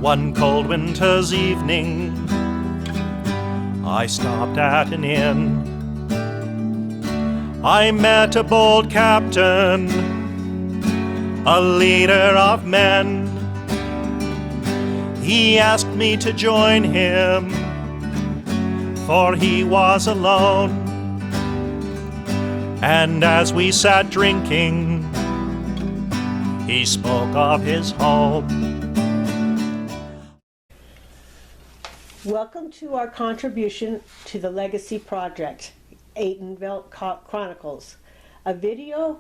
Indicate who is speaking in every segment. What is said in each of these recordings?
Speaker 1: One cold winter's evening, I stopped at an inn. I met a bold captain, a leader of men. He asked me to join him, for he was alone. And as we sat drinking, he spoke of his hope.
Speaker 2: Welcome to our contribution to the Legacy Project, Atenville Chronicles, a video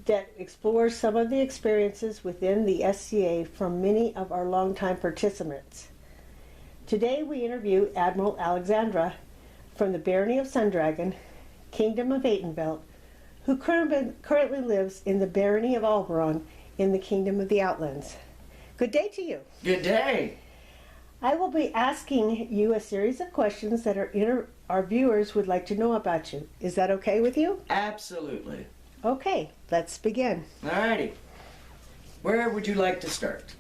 Speaker 2: that explores some of the experiences within the SCA from many of our longtime participants. Today we interview Admiral Alexandra from the Barony of Sundragon, Kingdom of Atenville, who currently lives in the Barony of Oberon in the Kingdom of the Outlands. Good day to you.
Speaker 3: Good day.
Speaker 2: I will be asking you a series of questions that our viewers would like to know about you. Is that okay with you?
Speaker 3: Absolutely.
Speaker 2: Okay, let's begin.
Speaker 3: Alrighty. Where would you like to start?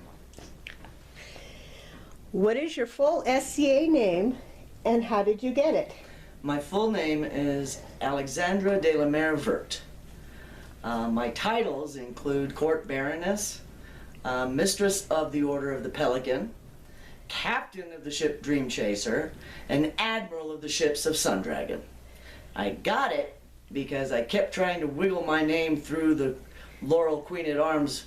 Speaker 2: What is your full SCA name and how did you get it?
Speaker 3: My full name is Alexandra de la Mer Vert. My titles include Court Baroness, Mistress of the Order of the Pelican, Captain of the ship Dream Chaser, and Admiral of the ships of Sundragon. I got it because I kept trying to wiggle my name through the Laurel Queen at Arms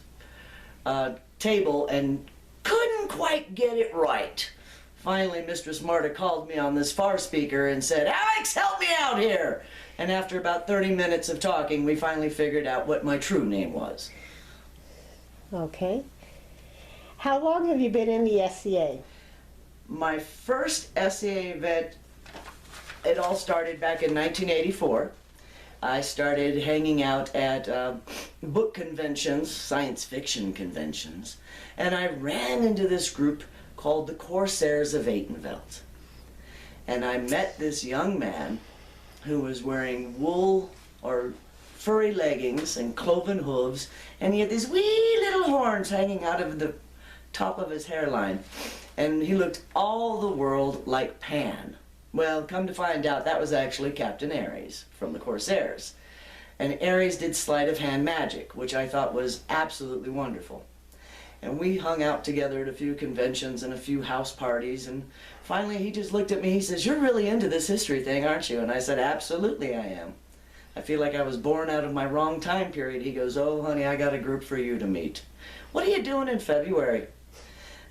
Speaker 3: table and couldn't quite get it right. Finally, Mistress Marta called me on this far speaker and said, "Alex, help me out here!" And after about 30 minutes of talking, we finally figured out what my true name was.
Speaker 2: Okay. How long have you been in the SCA?
Speaker 3: My first SCA event, it all started back in 1984. I started hanging out at book conventions, science fiction conventions, and I ran into this group called the Corsairs of Atenville. And I met this young man who was wearing wool or furry leggings and cloven hooves, and he had these wee little horns hanging out of the top of his hairline, and he looked all the world like Pan. Well, come to find out, that was actually Captain Ares from the Corsairs. And Ares did sleight of hand magic, which I thought was absolutely wonderful. And we hung out together at a few conventions and a few house parties, and finally he just looked at me, he says, "You're really into this history thing, aren't you?" And I said, "Absolutely I am. I feel like I was born out of my wrong time period." He goes, "Oh honey, I got a group for you to meet. What are you doing in February?"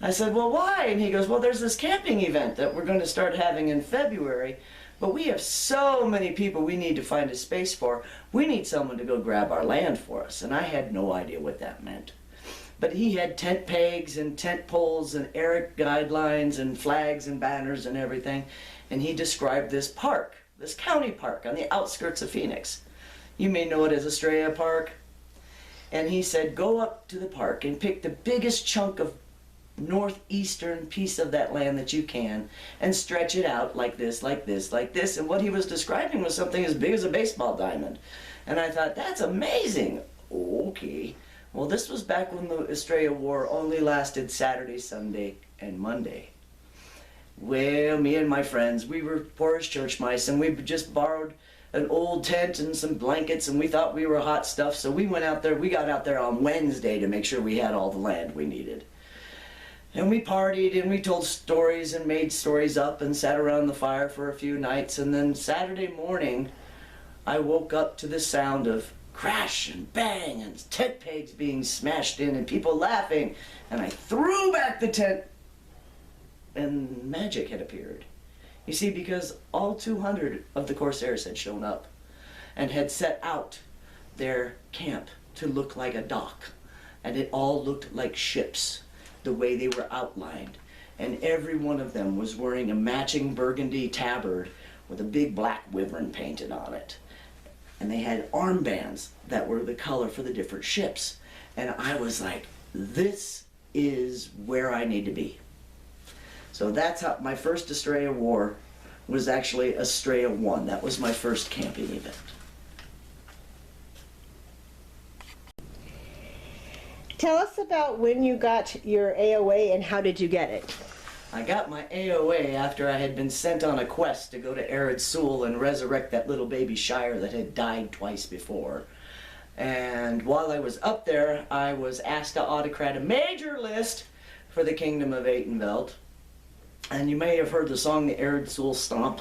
Speaker 3: I said, "Well, why?" And he goes, "Well, there's this camping event that we're going to start having in February, but we have so many people we need to find a space for. We need someone to go grab our land for us." And I had no idea what that meant. But he had tent pegs and tent poles and Eric guidelines and flags and banners and everything. And he described this park, this county park on the outskirts of Phoenix. You may know it as Estrella Park. And he said, "Go up to the park and pick the biggest chunk of northeastern piece of that land that you can and stretch it out like this, like this, like this." And what he was describing was something as big as a baseball diamond. And I thought, that's amazing. Okay. Well, this was back when the Estrella War only lasted Saturday, Sunday, and Monday. Well, me and my friends, we were poor as church mice, and we just borrowed an old tent and some blankets, and we thought we were hot stuff, so we went out there. We got out there on Wednesday to make sure we had all the land we needed. And we partied, and we told stories and made stories up and sat around the fire for a few nights. And then Saturday morning, I woke up to the sound of crash and bang and tent pegs being smashed in and people laughing. And I threw back the tent, and magic had appeared. You see, because all 200 of the Corsairs had shown up and had set out their camp to look like a dock. And it all looked like ships, the way they were outlined. And every one of them was wearing a matching burgundy tabard with a big black wyvern painted on it. And they had armbands that were the color for the different ships. And I was like, this is where I need to be. So that's how my first Estrella War was actually Estrella 1. That was my first camping event.
Speaker 2: Tell us about when you got your AOA and how did you get it?
Speaker 3: I got my AOA after I had been sent on a quest to go to Arid Sul and resurrect that little baby Shire that had died twice before. And while I was up there, I was asked to autocrat a major list for the Kingdom of Atenveld. And you may have heard the song The Arid Sul Stomp.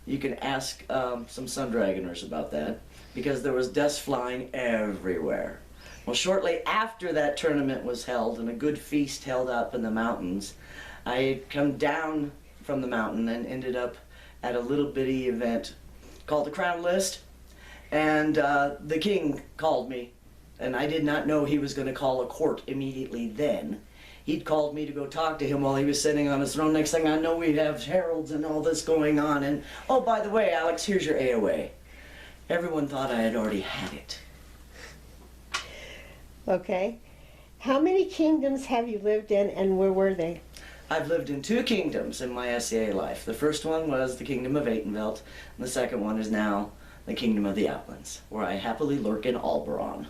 Speaker 3: You can ask some Sundragoners about that, because there was dust flying everywhere. Well, shortly after that tournament was held and a good feast held up in the mountains, I had come down from the mountain and ended up at a little bitty event called the Crown List. And the king called me, and I did not know he was going to call a court immediately then. He'd called me to go talk to him while he was sitting on his throne. Next thing I know, we'd have heralds and all this going on. And, oh, by the way, Alex, here's your AOA. Everyone thought I had already had it.
Speaker 2: Okay. How many kingdoms have you lived in and where were they?
Speaker 3: I've lived in 2 kingdoms in my SCA life. The first one was the Kingdom of Atenveld, and the second one is now the Kingdom of the Outlands, where I happily lurk in Alberon.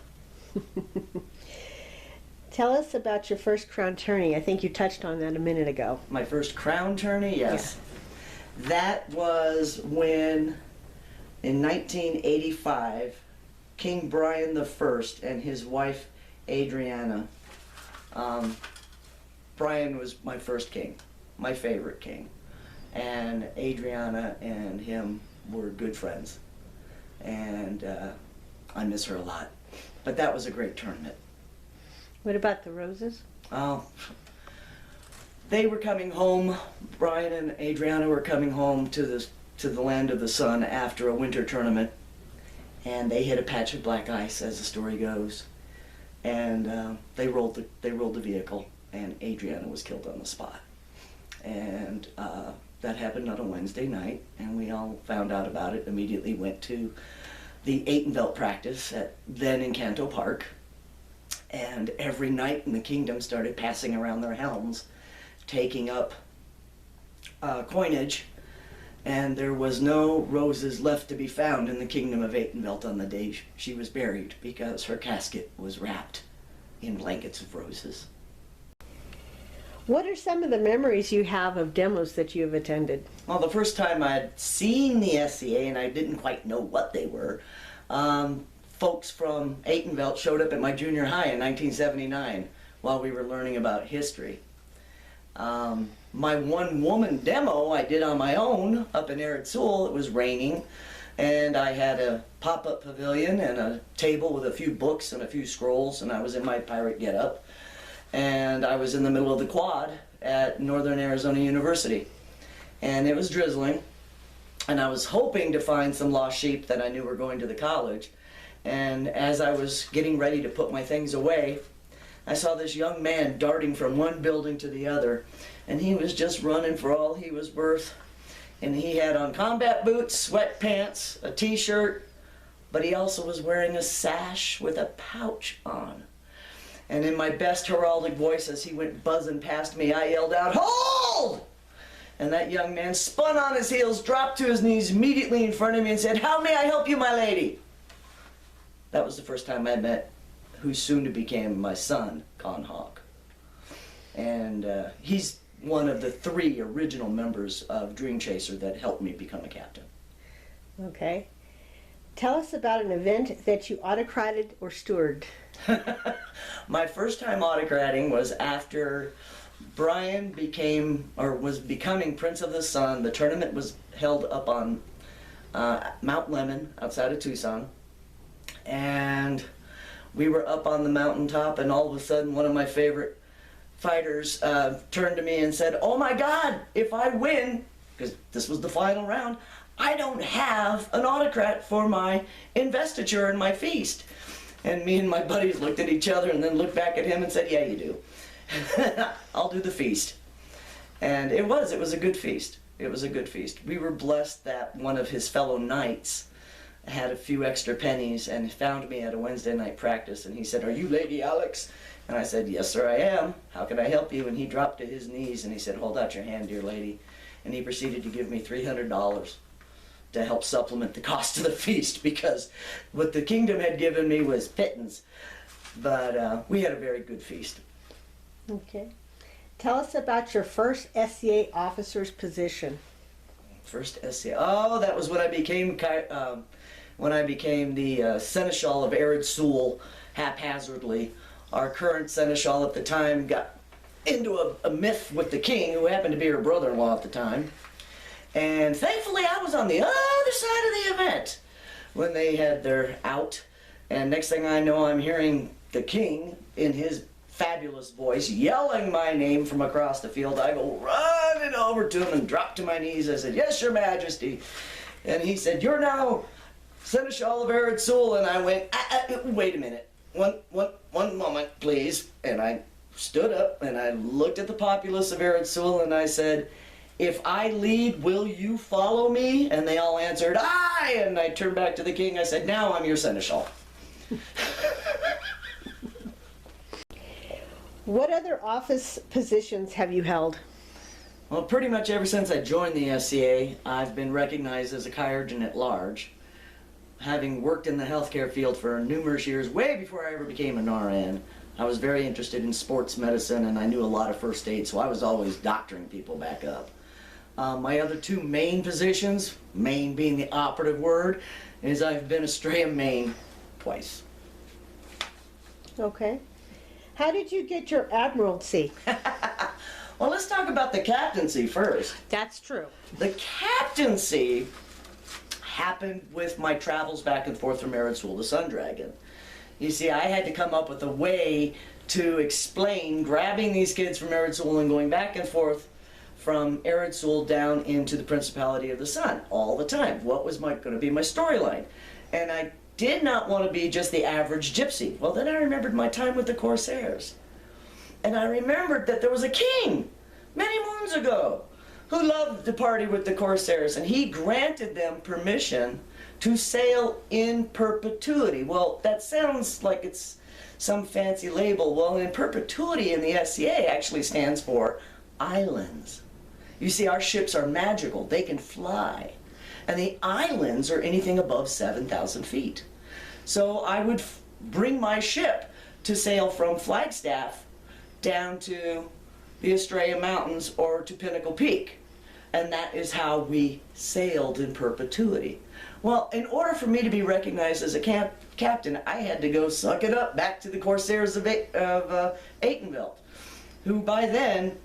Speaker 2: Tell us about your first crown tourney. I think you touched on that a minute ago.
Speaker 3: My first crown tourney, yes. Yeah. That was when, in 1985, King Brian I and his wife Adriana, Brian was my first king, my favorite king, and Adriana and him were good friends, and I miss her a lot. But that was a great tournament.
Speaker 2: What about the roses?
Speaker 3: Oh, they were coming home. Brian and Adriana were coming home to the land of the sun after a winter tournament, and they hit a patch of black ice, as the story goes, and they rolled the vehicle, and Adriana was killed on the spot. And that happened on a Wednesday night, and we all found out about it, immediately went to the Atenveld practice then in Canto Park, and every knight in the kingdom started passing around their helms, taking up coinage, and there was no roses left to be found in the Kingdom of Atenveld on the day she was buried, because her casket was wrapped in blankets of roses.
Speaker 2: What are some of the memories you have of demos that you have attended?
Speaker 3: Well, the first time I'd seen the SCA and I didn't quite know what they were, folks from Atenveld showed up at my junior high in 1979 while we were learning about history. My one-woman demo I did on my own up in Arid Sul. It was raining, and I had a pop-up pavilion and a table with a few books and a few scrolls, and I was in my pirate getup, and I was in the middle of the quad at Northern Arizona University, and it was drizzling, and I was hoping to find some lost sheep that I knew were going to the college. And as I was getting ready to put my things away, I saw this young man darting from one building to the other, and he was just running for all he was worth. And he had on combat boots, sweatpants, a t-shirt, but he also was wearing a sash with a pouch on. And in my best heraldic voice, as he went buzzing past me, I yelled out, "Hold!" And that young man spun on his heels, dropped to his knees immediately in front of me and said, "How may I help you, my lady?" That was the first time I met who soon became my son, Con Hawk. And he's one of the 3 original members of Dream Chaser that helped me become a captain.
Speaker 2: Okay. Tell us about an event that you autocrated or stewarded.
Speaker 3: My first time autocrating was after Brian was becoming Prince of the Sun. The tournament was held up on Mount Lemon outside of Tucson. And we were up on the mountaintop, and all of a sudden one of my favorite fighters turned to me and said, "Oh my God, if I win," because this was the final round, "I don't have an autocrat for my investiture and my feast." And me and my buddies looked at each other and then looked back at him and said, "Yeah, you do. I'll do the feast." And it was a good feast. It was a good feast. We were blessed that one of his fellow knights had a few extra pennies and found me at a Wednesday night practice, and he said, "Are you Lady Alex?" And I said, "Yes, sir, I am. How can I help you?" And he dropped to his knees and he said, "Hold out your hand, dear lady." And he proceeded to give me $300 to help supplement the cost of the feast, because what the kingdom had given me was pittance. But we had a very good feast.
Speaker 2: Okay. Tell us about your first SCA officer's position.
Speaker 3: First SCA. Oh, that was when I became the seneschal of Ered Sul haphazardly. Our current seneschal at the time got into a myth with the king, who happened to be her brother-in-law at the time. And thankfully, I was on the other side of the event when they had their out. And next thing I know, I'm hearing the king in his fabulous voice yelling my name from across the field. I go running over to him and drop to my knees. I said, "Yes, your majesty." And he said, "You're now seneschal of Ered Sul." And I went, "Wait a minute. One moment, please." And I stood up and I looked at the populace of Ered Sul and I said, "If I lead, will you follow me?" And they all answered, "Aye." And I turned back to the king. I said, "Now I'm your seneschal."
Speaker 2: What other office positions have you held?
Speaker 3: Well, pretty much ever since I joined the SCA, I've been recognized as a chirurgeon at large, having worked in the healthcare field for numerous years, way before I ever became an RN. I was very interested in sports medicine, and I knew a lot of first aid, so I was always doctoring people back up. My other two main positions, main being the operative word, is I've been a stray Maine twice.
Speaker 2: Okay. How did you get your admiralty?
Speaker 3: Well, let's talk about the captaincy first.
Speaker 2: That's true.
Speaker 3: The captaincy happened with my travels back and forth from Ered Sul to Sundragon. You see, I had to come up with a way to explain grabbing these kids from Ered Sul and going back and forth from Ered Sul down into the Principality of the Sun all the time. What was going to be my storyline? And I did not want to be just the average gypsy. Well, then I remembered my time with the Corsairs. And I remembered that there was a king many moons ago who loved to party with the Corsairs, and he granted them permission to sail in perpetuity. Well, that sounds like it's some fancy label. Well, in perpetuity in the SCA actually stands for islands. You see, our ships are magical. They can fly. And the islands are anything above 7,000 feet. So I would bring my ship to sail from Flagstaff down to the Estrella Mountains or to Pinnacle Peak. And that is how we sailed in perpetuity. Well, in order for me to be recognized as a captain, I had to go suck it up back to the Corsairs of Atenveld, who by then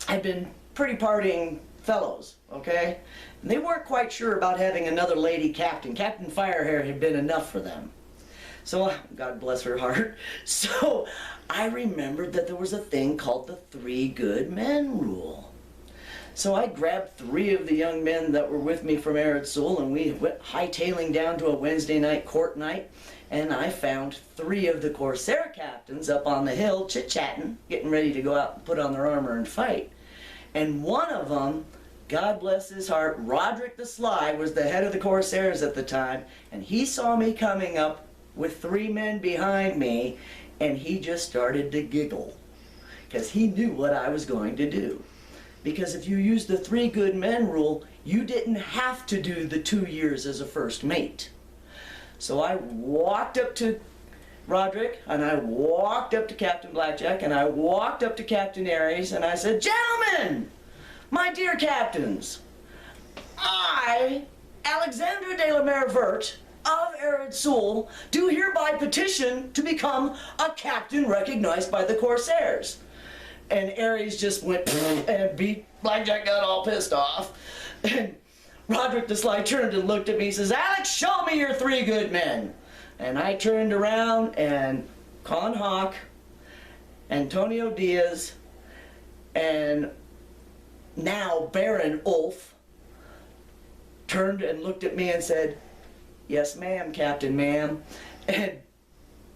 Speaker 3: had been pretty partying fellows, okay? And they weren't quite sure about having another lady captain. Captain Firehair had been enough for them. So, God bless her heart. So, I remembered that there was a thing called the 3 good men rule. So I grabbed 3 of the young men that were with me from Ered Sul, and we went hightailing down to a Wednesday night court night, and I found 3 of the Corsair captains up on the hill chit-chatting, getting ready to go out and put on their armor and fight. And one of them, God bless his heart, Roderick the Sly, was the head of the Corsairs at the time, and he saw me coming up with 3 men behind me, and he just started to giggle, because he knew what I was going to do. Because if you use the 3 good men rule, you didn't have to do the 2 years as a first mate. So I walked up to Roderick, and I walked up to Captain Blackjack, and I walked up to Captain Aries, and I said, "Gentlemen, my dear captains, I, Alexander de la Mervert of Ered Sul, do hereby petition to become a captain recognized by the Corsairs." And Aries just went and beat Blackjack, got all pissed off. And Roderick the Sly turned and looked at me and says, "Alex, show me your 3 good men." And I turned around, and Con Hawk, Antonio Diaz, and now Baron Ulf turned and looked at me and said, "Yes, ma'am, Captain, ma'am." And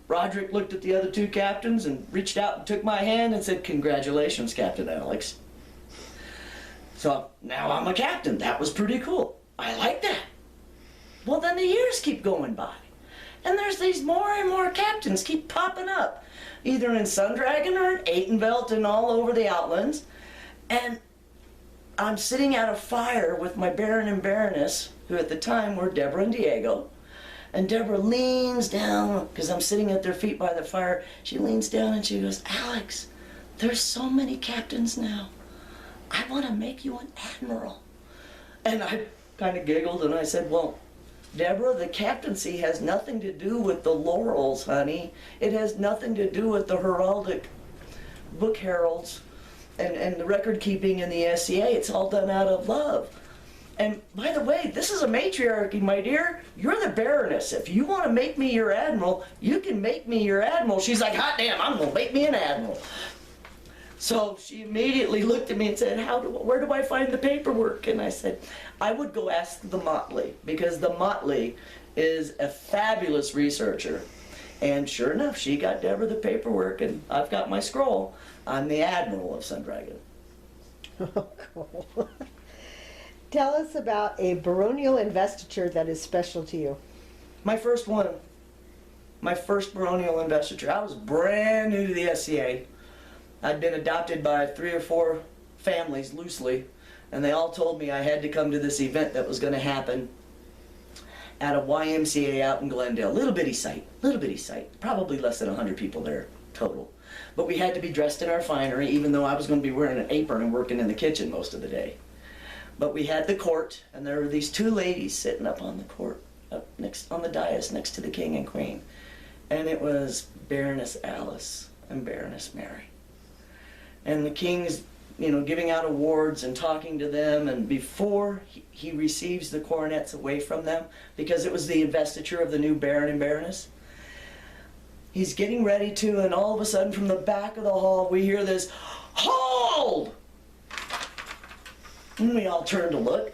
Speaker 3: Roderick looked at the other 2 captains and reached out and took my hand and said, "Congratulations, Captain Alex." So now I'm a captain. That was pretty cool. I like that. Well, then the years keep going by. And there's these more and more captains keep popping up, either in Sundragon or in Atenveld and all over the Outlands. And I'm sitting at a fire with my Baron and Baroness, who at the time were Deborah and Diego. And Deborah leans down, because I'm sitting at their feet by the fire. She leans down and she goes, Alex, there's so many captains now. I want to make you an admiral. And I kind of giggled and I said, well, Deborah, the captaincy has nothing to do with the laurels, honey. It has nothing to do with the heraldic book heralds and the record keeping in the SCA. It's all done out of love. And by the way, this is a matriarchy, my dear. You're the Baroness. If you want to make me your admiral, you can make me your admiral. She's like, hot damn, I'm going to make me an admiral. So she immediately looked at me and said, where do I find the paperwork? And I said, I would go ask the Motley, because the Motley is a fabulous researcher. And sure enough, she got Deborah the paperwork, and I've got my scroll. I'm the Admiral of Sundragon.
Speaker 2: Oh, cool. Tell us about a baronial investiture that is special to you.
Speaker 3: My first one. My first baronial investiture. I was brand new to the SCA. I'd been adopted by 3 or 4 families, loosely, and they all told me I had to come to this event that was going to happen at a YMCA out in Glendale. Little bitty site, probably less than 100 people there total. But we had to be dressed in our finery, even though I was going to be wearing an apron and working in the kitchen most of the day. But we had the court, and there were these 2 ladies sitting up on the court, up next on the dais next to the king and queen. And it was Baroness Alice and Baroness Mary. And the king's, giving out awards and talking to them, and before he receives the coronets away from them, because it was the investiture of the new Baron and Baroness, he's getting ready to, and all of a sudden from the back of the hall we hear this, "Hold!" And we all turn to look,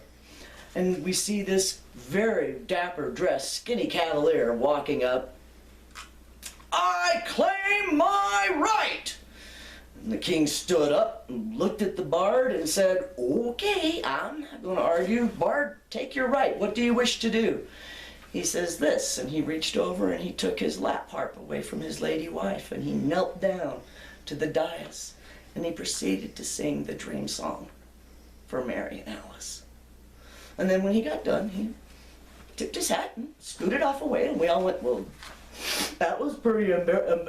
Speaker 3: and we see this very dapper dressed, skinny cavalier walking up. "I claim my right!" And the king stood up and looked at the bard and said, "Okay, I'm not going to argue. Bard, take your right. What do you wish to do?" He says this, and he reached over and he took his lap harp away from his lady wife, and he knelt down to the dais, and he proceeded to sing the dream song for Mary and Alice. And then when he got done, he tipped his hat and scooted off away, and we all went, well, that was pretty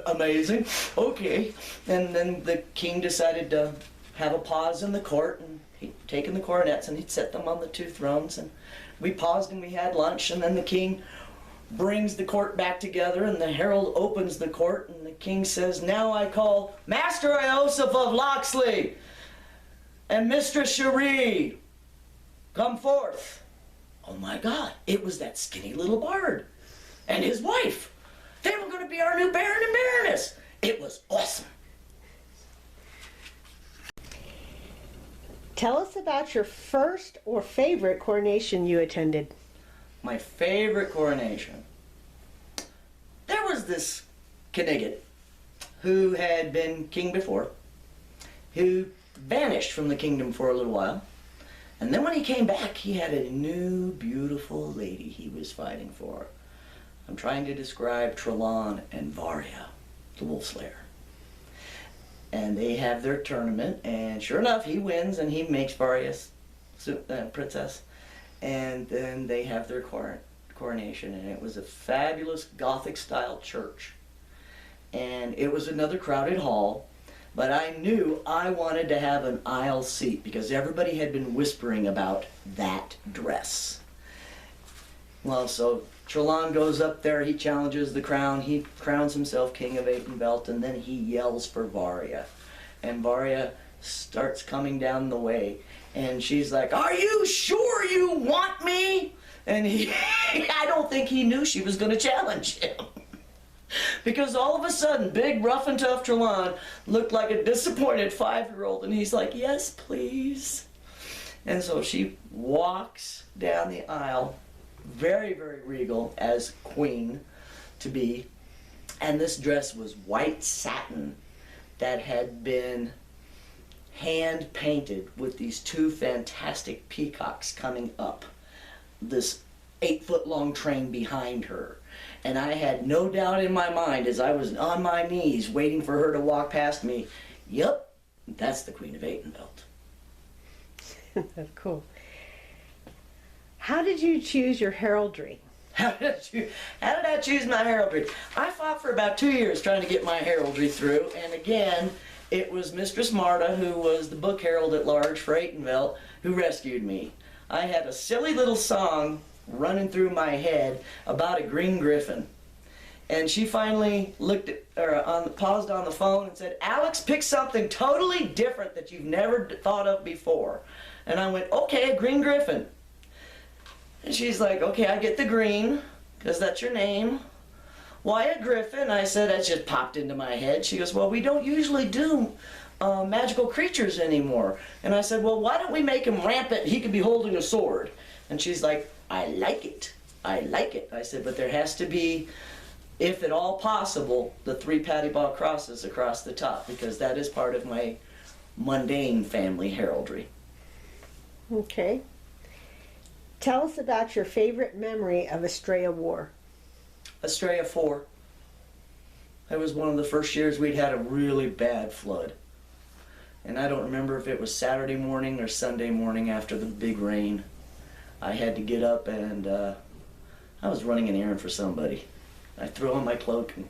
Speaker 3: amazing. Okay. And then the king decided to have a pause in the court, and he'd taken the coronets and he'd set them on the 2 thrones, and we paused and we had lunch, and then the king brings the court back together, and the herald opens the court, and the king says, "Now I call Master Ioseph of Loxley and Mistress Cherie, come forth." Oh my God, it was that skinny little bard and his wife. They were going to be our new Baron and Baroness. It was awesome.
Speaker 2: Tell us about your first or favorite coronation you attended.
Speaker 3: My favorite coronation. There was this Knigget who had been king before, who vanished from the kingdom for a little while. And then when he came back, he had a new, beautiful lady he was fighting for. I'm trying to describe Trelon and Varia, the Wolf Slayer. And they have their tournament, and sure enough, he wins, and he makes Varia princess. And then they have their coronation, and it was a fabulous Gothic-style church. And it was another crowded hall, but I knew I wanted to have an aisle seat because everybody had been whispering about that dress. Well, so Trelon goes up there, he challenges the crown, he crowns himself king of Atenvelt, and then he yells for Varia. And Varia starts coming down the way, and she's like, "Are you sure you want me?" And I don't think he knew she was going to challenge him. Because all of a sudden, big, rough and tough Trelon looked like a disappointed 5-year-old, and he's like, "Yes, please." And so she walks down the aisle, very, very regal as queen to be, and this dress was white satin that had been hand painted with these 2 fantastic peacocks coming up this 8-foot-long train behind her. And I had no doubt in my mind as I was on my knees waiting for her to walk past me, yep, that's the Queen of Atenvelt.
Speaker 2: That's cool. How did you choose your heraldry?
Speaker 3: How did I choose my heraldry? I fought for about 2 years trying to get my heraldry through, and again, it was Mistress Marta, who was the book herald at large for Aytonville, who rescued me. I had a silly little song running through my head about a green griffin. And she finally paused on the phone and said, Alex, pick something totally different that you've never thought of before. And I went, okay, a green griffin. And she's like, okay, I get the green, because that's your name. Why a griffin? I said, that just popped into my head. She goes, well, we don't usually do magical creatures anymore. And I said, well, why don't we make him rampant? He could be holding a sword. And she's like, I like it. I like it. I said, but there has to be, if at all possible, the 3 paddywall crosses across the top, because that is part of my mundane family heraldry.
Speaker 2: Okay. Tell us about your favorite memory of Estrella War.
Speaker 3: Estrella 4. That was one of the first years we'd had a really bad flood. And I don't remember if it was Saturday morning or Sunday morning after the big rain. I had to get up and I was running an errand for somebody. I threw on my cloak and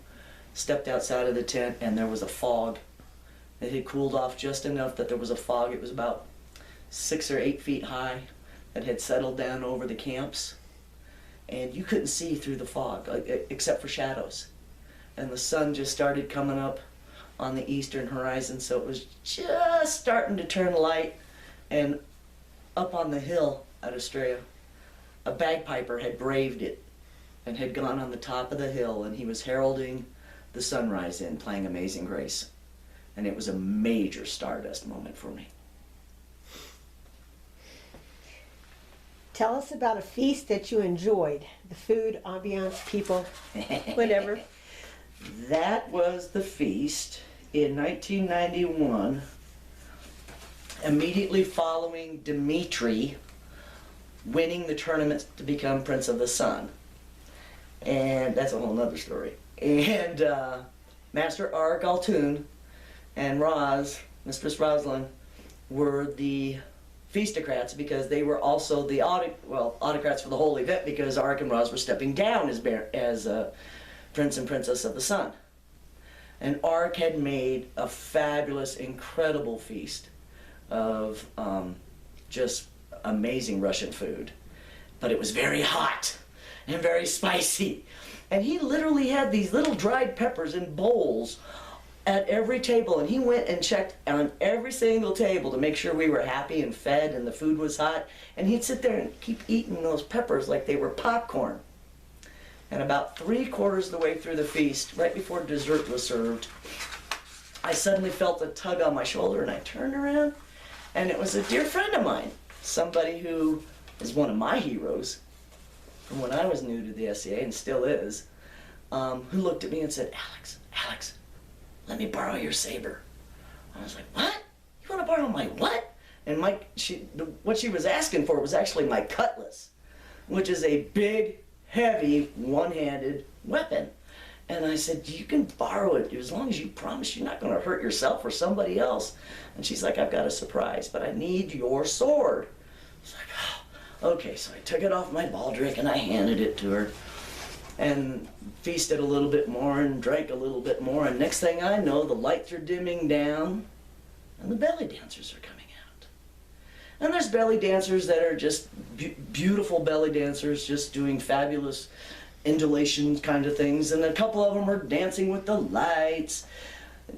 Speaker 3: stepped outside of the tent, and there was a fog. It had cooled off just enough that there was a fog. It was about 6 or 8 feet high that had settled down over the camps. And you couldn't see through the fog, except for shadows. And the sun just started coming up on the eastern horizon, so it was just starting to turn light. And up on the hill at Estrella, a bagpiper had braved it and had gone on the top of the hill, and he was heralding the sunrise in, playing Amazing Grace. And it was a major Stardust moment for me.
Speaker 2: Tell us about a feast that you enjoyed. The food, ambiance, people, whatever.
Speaker 3: That was the feast in 1991, immediately following Dimitri winning the tournament to become Prince of the Sun. And that's a whole nother story. And Master R. Galtoon and Mistress Roslyn, were the feastocrats, because they were also the autocrats for the whole event, because Ark and Roz were stepping down as Prince and Princess of the Sun. And Ark had made a fabulous, incredible feast of just amazing Russian food. But it was very hot and very spicy. And he literally had these little dried peppers in bowls at every table, and he went and checked on every single table to make sure we were happy and fed and the food was hot. And he'd sit there and keep eating those peppers like they were popcorn. And about 3/4 of the way through the feast, right before dessert was served, I suddenly felt a tug on my shoulder, and I turned around, and it was a dear friend of mine, somebody who is one of my heroes from when I was new to the SCA and still is, who looked at me and said, Alex, let me borrow your saber. I was like, what? You want to borrow my what? And what she was asking for was actually my cutlass, which is a big, heavy, one-handed weapon. And I said, you can borrow it as long as you promise you're not going to hurt yourself or somebody else. And she's like, I've got a surprise, but I need your sword. I was like, oh, okay. So I took it off my baldric and I handed it to her, and feasted a little bit more and drank a little bit more. And next thing I know, the lights are dimming down and the belly dancers are coming out. And there's belly dancers that are just beautiful belly dancers, just doing fabulous indulation kind of things. And a couple of them are dancing with the lights.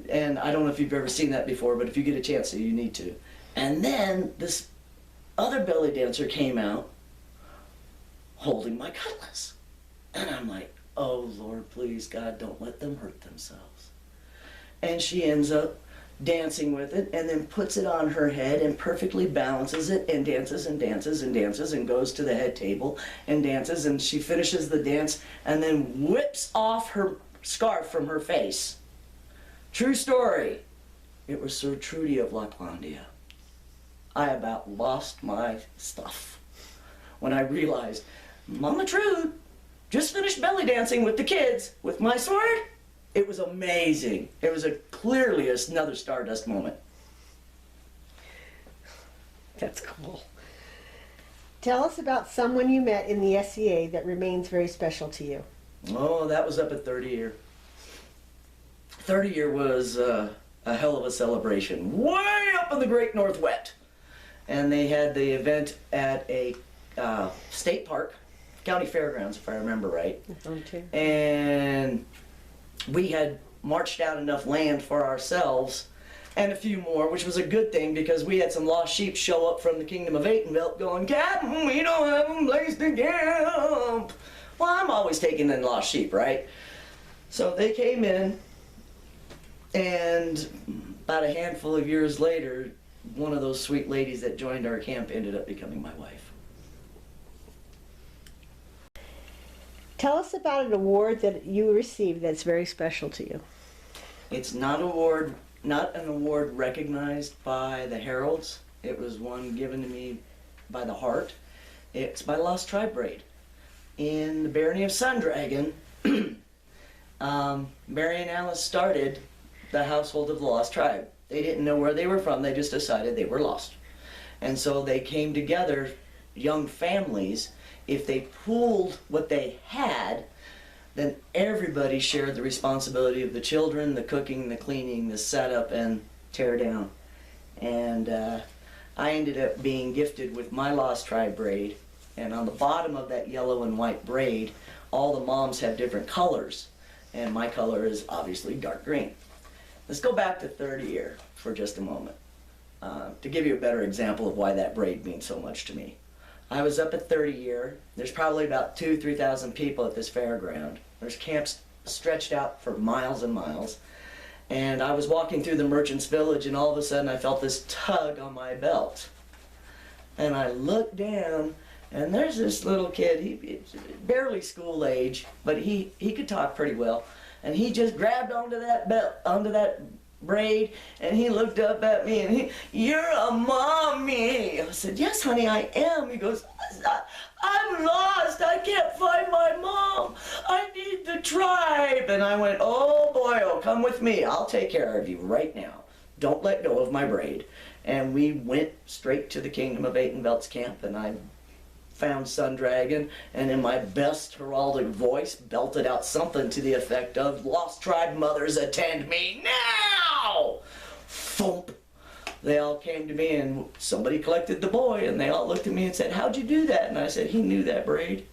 Speaker 3: And I don't know if you've ever seen that before, but if you get a chance to, you need to. And then this other belly dancer came out holding my cutlass. And I'm like, oh Lord, please God, don't let them hurt themselves. And she ends up dancing with it, and then puts it on her head and perfectly balances it, and dances and dances and dances, and goes to the head table and dances, and she finishes the dance and then whips off her scarf from her face. True story. It was Sir Trudy of Lacklandia. I about lost my stuff when I realized Mama Trude just finished belly dancing with the kids with my sword. It was amazing. It was clearly another Stardust moment.
Speaker 2: That's cool. Tell us about someone you met in the SCA that remains very special to you.
Speaker 3: Oh, that was up at 30 year. 30 year was a hell of a celebration, way up in the Great Northwest. And they had the event at a state park, county fairgrounds, if I remember right. And we had marched out enough land for ourselves and a few more, which was a good thing because we had some lost sheep show up from the Kingdom of Atenvelt going, "Captain, we don't have a place to camp." Well, I'm always taking in lost sheep, right? So they came in, and about a handful of years later, one of those sweet ladies that joined our camp ended up becoming my wife.
Speaker 2: Tell us about an award that you received that's very special to you.
Speaker 3: It's not an award recognized by the heralds. It was one given to me by the heart. It's by Lost Tribe Braid. In the barony of Sundragon, Mary and Alice started the household of the Lost Tribe. They didn't know where they were from, they just decided they were lost. And so they came together, young families. If they pooled what they had, then everybody shared the responsibility of the children, the cooking, the cleaning, the setup, and tear down. And I ended up being gifted with my Lost Tribe braid. And on the bottom of that yellow and white braid, all the moms have different colors. And my color is obviously dark green. Let's go back to 30 year for just a moment to give you a better example of why that braid means so much to me. I was up at 30 year. There's probably about 2,000-3,000 people at this fairground. There's camps stretched out for miles and miles. And I was walking through the merchant's village, and all of a sudden I felt this tug on my belt. And I looked down, and there's this little kid, he's barely school age, but he could talk pretty well. And he just grabbed onto that belt, onto that braid, and he looked up at me and "You're a mommy." I said, "Yes, honey, I am." He goes, "I'm lost. I can't find my mom. I need the tribe." And I went, "Oh boy, oh, come with me. I'll take care of you right now. Don't let go of my braid." And we went straight to the Kingdom of Atenvelt's camp, and I found Sundragon, and in my best heraldic voice belted out something to the effect of, "Lost Tribe mothers, attend me now!" Thump. They all came to me, and somebody collected the boy, and they all looked at me and said, "How'd you do that?" And I said, "He knew that braid.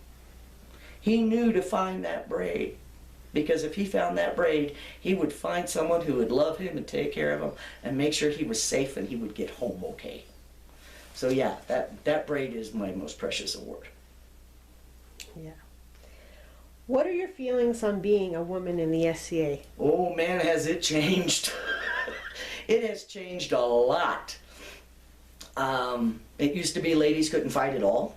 Speaker 3: He knew to find that braid. Because if he found that braid, he would find someone who would love him and take care of him and make sure he was safe and he would get home okay." So yeah, that braid is my most precious award.
Speaker 2: Yeah. What are your feelings on being a woman in the SCA?
Speaker 3: Oh man, has it changed. It has changed a lot. It used to be ladies couldn't fight at all.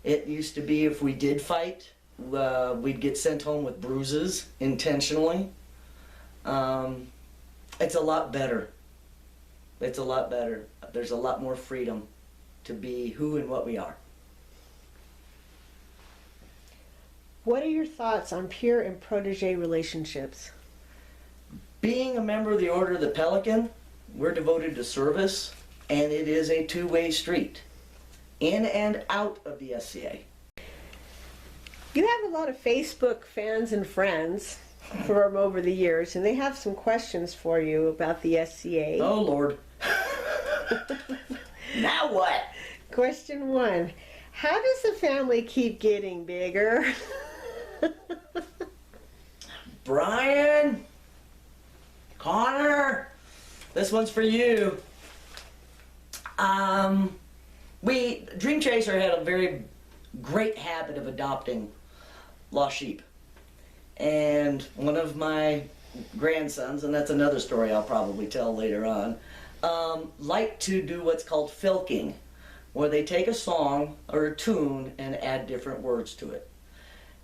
Speaker 3: It used to be if we did fight, we'd get sent home with bruises intentionally. It's a lot better. It's a lot better. There's a lot more freedom to be who and what we are.
Speaker 2: What are your thoughts on peer and protege relationships?
Speaker 3: Being a member of the Order of the Pelican, we're devoted to service, and it is a two-way street, in and out of the SCA.
Speaker 2: You have a lot of Facebook fans and friends from over the years, and they have some questions for you about the SCA.
Speaker 3: Oh, Lord. Now what?
Speaker 2: Question 1. How does the family keep getting bigger?
Speaker 3: Brian, Connor, this one's for you. Dream Chaser had a very great habit of adopting lost sheep. And one of my grandsons, and that's another story I'll probably tell later on, liked to do what's called filking, where they take a song or a tune and add different words to it.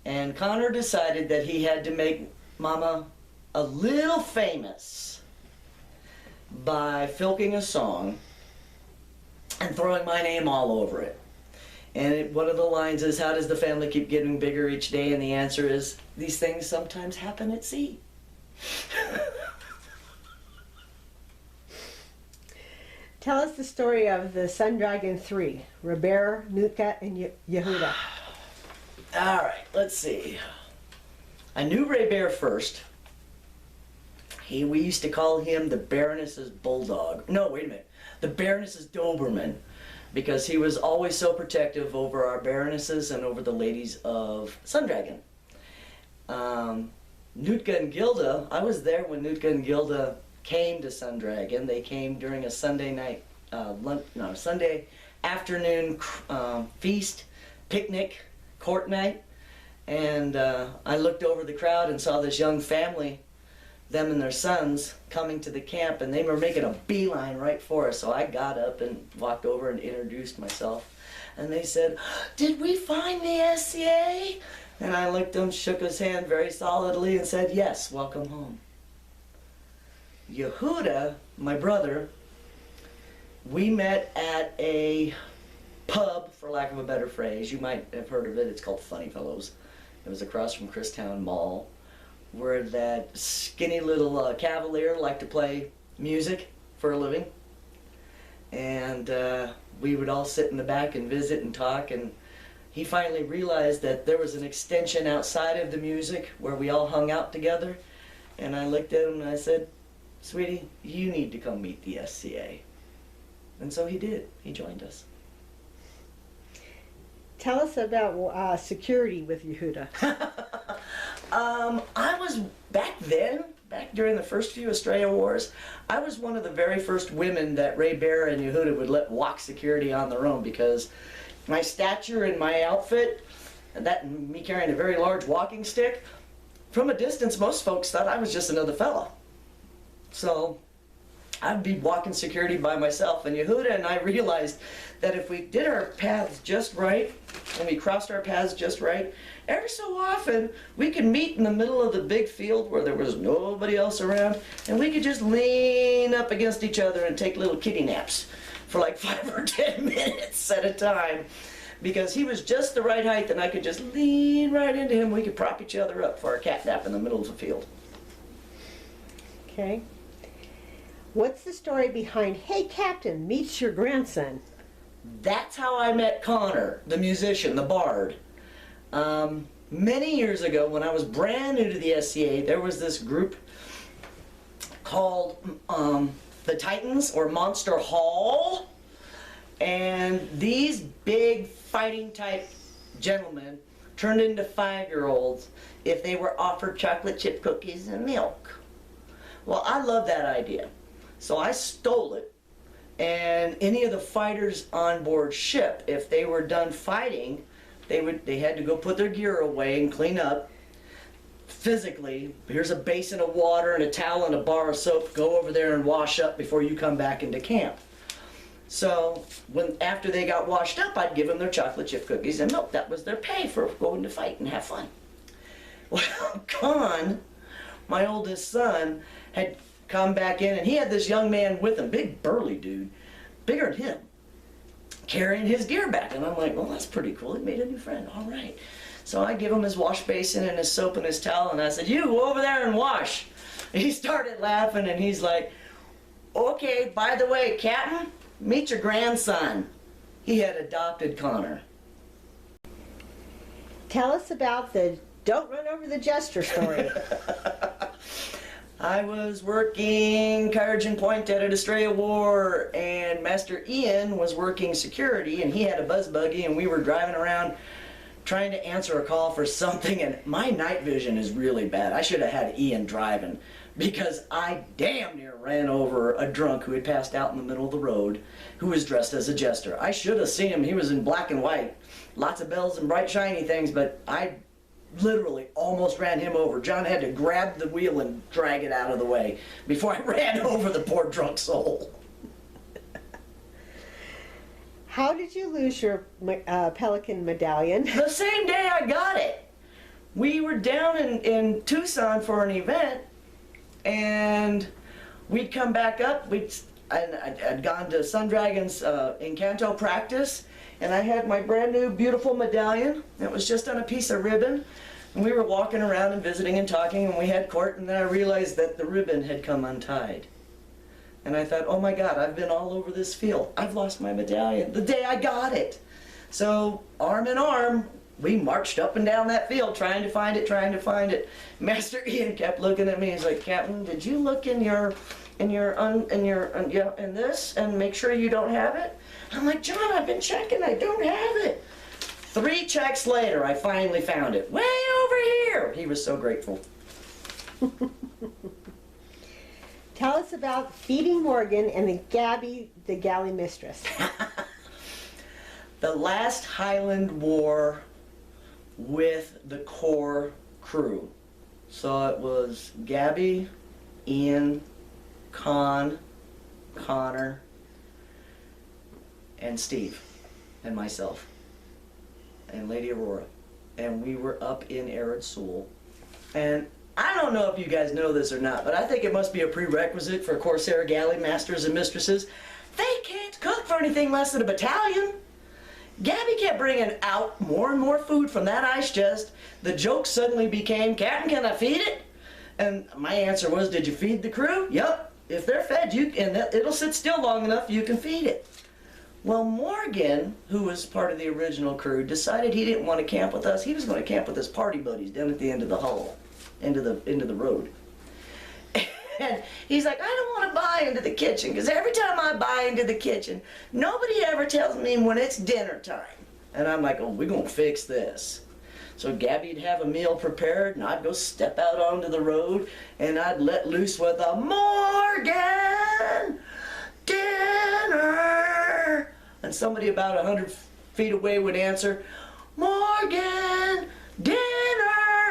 Speaker 3: And Connor decided that he had to make Mama a little famous by filking a song and throwing my name all over it. And one of the lines is, "How does the family keep getting bigger each day?" And the answer is, "These things sometimes happen at sea."
Speaker 2: Tell us the story of the Sun Dragon 3, Robert, Nutka, and Yehuda.
Speaker 3: All right, let's see. I knew Ray Bear first. We used to call him the Baroness's Bulldog. No, wait a minute. The Baroness's Doberman. Because he was always so protective over our Baronesses and over the ladies of Sun Dragon. Nutka and Gilda, I was there when Nutka and Gilda came to Sun Dragon. They came during a Sunday night, Sunday afternoon feast, picnic, court night. And I looked over the crowd and saw this young family, them and their sons, coming to the camp, and they were making a beeline right for us. So I got up and walked over and introduced myself. And they said, "Did we find the SCA?" And I looked at him, shook his hand very solidly, and said, "Yes, welcome home." Yehuda, my brother, we met at a pub, for lack of a better phrase. You might have heard of it. It's called Funny Fellows. It was across from Christown Mall, where that skinny little cavalier liked to play music for a living. And we would all sit in the back and visit and talk, and he finally realized that there was an extension outside of the music where we all hung out together. And I looked at him and I said, "Sweetie, you need to come meet the SCA." And so he did. He joined us.
Speaker 2: Tell us about security with Yehuda.
Speaker 3: I was back during the first few Australia Wars, I was one of the very first women that Ray Bear and Yehuda would let walk security on their own, because my stature and my outfit, and that and me carrying a very large walking stick, from a distance most folks thought I was just another fella. So I'd be walking security by myself, and Yehuda and I realized that if we did our paths just right, and we crossed our paths just right, every so often we could meet in the middle of the big field where there was nobody else around, and we could just lean up against each other and take little kitty naps for like 5 or 10 minutes at a time, because he was just the right height and I could just lean right into him. We could prop each other up for our cat nap in the middle of the field.
Speaker 2: Okay. What's the story behind "Hey Captain, meets your grandson"?
Speaker 3: That's how I met Connor, the musician, the bard. Many years ago, when I was brand new to the SCA, there was this group called the Titans, or Monster Hall. And these big fighting type gentlemen turned into 5-year-olds if they were offered chocolate chip cookies and milk. Well, I love that idea. So I stole it, and any of the fighters on board ship, if they were done fighting, they had to go put their gear away and clean up physically. Here's a basin of water and a towel and a bar of soap. Go over there and wash up before you come back into camp. So after they got washed up, I'd give them their chocolate chip cookies and milk. That was their pay for going to fight and have fun. Well, Con, my oldest son, had come back in, and he had this young man with him, big burly dude, bigger than him, carrying his gear back. And I'm like, well, that's pretty cool. He made a new friend. All right. So I give him his wash basin and his soap and his towel, and I said, "You go over there and wash." And he started laughing, and he's like, "Okay, by the way, Captain, meet your grandson." He had adopted Connor.
Speaker 2: Tell us about the "Don't Run Over the Jester" story.
Speaker 3: I was working Courage and Point at an Australia War, and Master Ian was working security, and he had a buzz buggy, and we were driving around trying to answer a call for something, and my night vision is really bad. I should have had Ian driving, because I damn near ran over a drunk who had passed out in the middle of the road, who was dressed as a jester. I should have seen him. He was in black and white, lots of bells and bright shiny things, but I literally almost ran him over. John had to grab the wheel and drag it out of the way before I ran over the poor drunk soul.
Speaker 2: How did you lose your pelican medallion?
Speaker 3: The same day I got it. We were down in Tucson for an event, and we'd come back up. I'd gone to Sun Dragon's Encanto practice, and I had my brand new beautiful medallion. It was just on a piece of ribbon, and we were walking around and visiting and talking, and we had court, and then I realized that the ribbon had come untied. And I thought, oh my God, I've been all over this field. I've lost my medallion the day I got it. So arm in arm, we marched up and down that field trying to find it, trying to find it. Master Ian kept looking at me. He's like, Captain, did you look in this and make sure you don't have it? I'm like, John, I've been checking. I don't have it. 3 checks later, I finally found it. Way over here. He was so grateful.
Speaker 2: Tell us about feeding Morgan and the Gabby, the galley mistress.
Speaker 3: The last Highland War with the core crew. So it was Gabby, Ian, Connor, and Steve, and myself, and Lady Aurora. And we were up in Arid Soul. And I don't know if you guys know this or not, but I think it must be a prerequisite for Corsair galley masters and mistresses. They can't cook for anything less than a battalion. Gabby kept bringing out more and more food from that ice chest. The joke suddenly became, Captain, can I feed it? And my answer was, did you feed the crew? Yep. If they're fed, it'll sit still long enough, you can feed it. Well, Morgan, who was part of the original crew, decided he didn't want to camp with us. He was going to camp with his party buddies down at the end of the hull, into the road. And he's like, I don't want to buy into the kitchen, because every time I buy into the kitchen, nobody ever tells me when it's dinner time. And I'm like, oh, we're going to fix this. So Gabby'd have a meal prepared, and I'd go step out onto the road, and I'd let loose with a Morgan dinner. And somebody about 100 feet away would answer, Morgan dinner.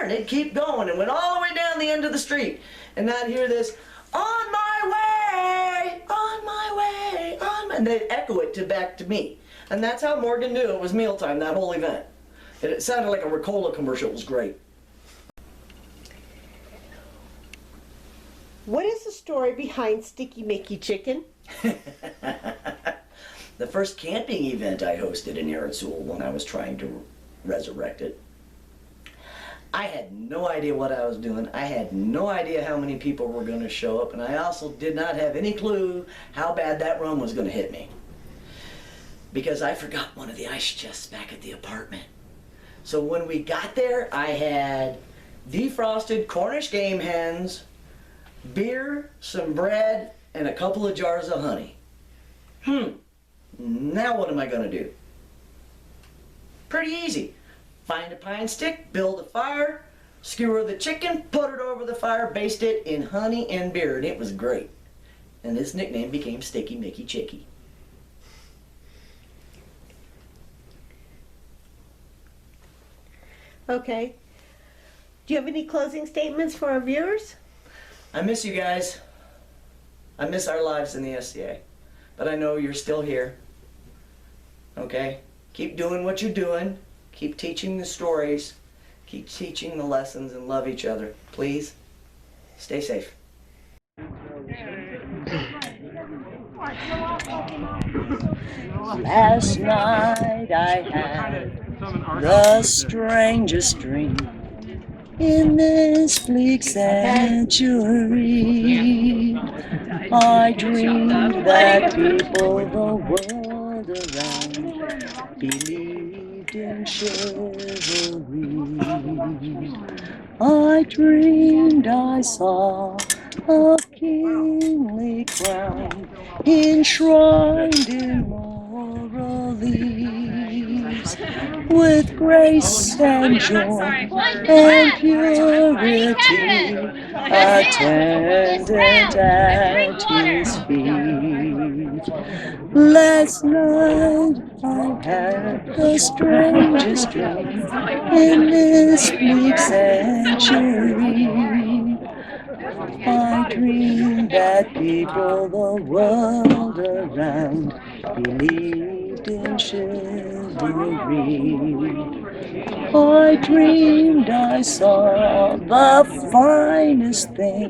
Speaker 3: And it'd keep going, and went all the way down the end of the street. And I'd hear this, on my way, on my way, on my... And they'd echo it back to me. And that's how Morgan knew it was mealtime, that whole event. And it sounded like a Ricola commercial. It was great.
Speaker 2: What is the story behind Sticky Mickey Chicken?
Speaker 3: The first camping event I hosted in Arid Soul when I was trying to resurrect it, I had no idea what I was doing. I had no idea how many people were going to show up, and I also did not have any clue how bad that rum was going to hit me, because I forgot one of the ice chests back at the apartment. So when we got there, I had defrosted Cornish game hens, beer, some bread, and a couple of jars of honey. Now what am I going to do? Pretty easy. Find a pine stick, build a fire, skewer the chicken, put it over the fire, baste it in honey and beer, and it was great. And his nickname became Sticky Mickey Chicky.
Speaker 2: Okay. Do you have any closing statements for our viewers?
Speaker 3: I miss you guys. I miss our lives in the SCA. But I know you're still here. Okay? Keep doing what you're doing. Keep teaching the stories. Keep teaching the lessons, and love each other. Please, stay safe.
Speaker 4: Last night I had the strangest dream in this bleak sanctuary. I dreamed that people the world around believed in chivalry. I dreamed I saw a kingly crown enshrined in laurel leaves, with grace and joy and purity attendant at his feet. Last night I had the strangest dream in this bleak sanctuary. I dreamed that people the world around believed in chivalry. I dreamed I saw the finest thing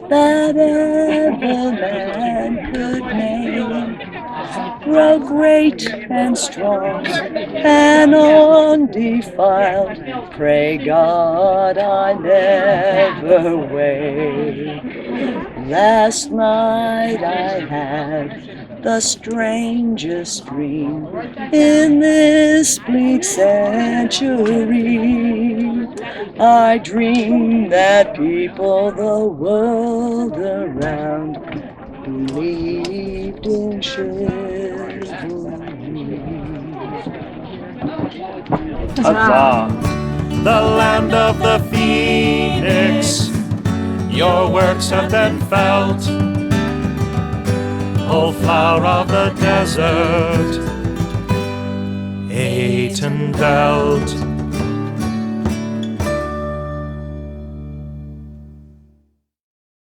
Speaker 4: that ever man could make, grow great and strong and undefiled. Pray God I never wake. Last night I had the strangest dream in this bleak century. I dreamed that people the world around believed in chivalry. Huzzah!
Speaker 1: The land of the phoenix, your works have been felt. O flower of the desert, Atenveld.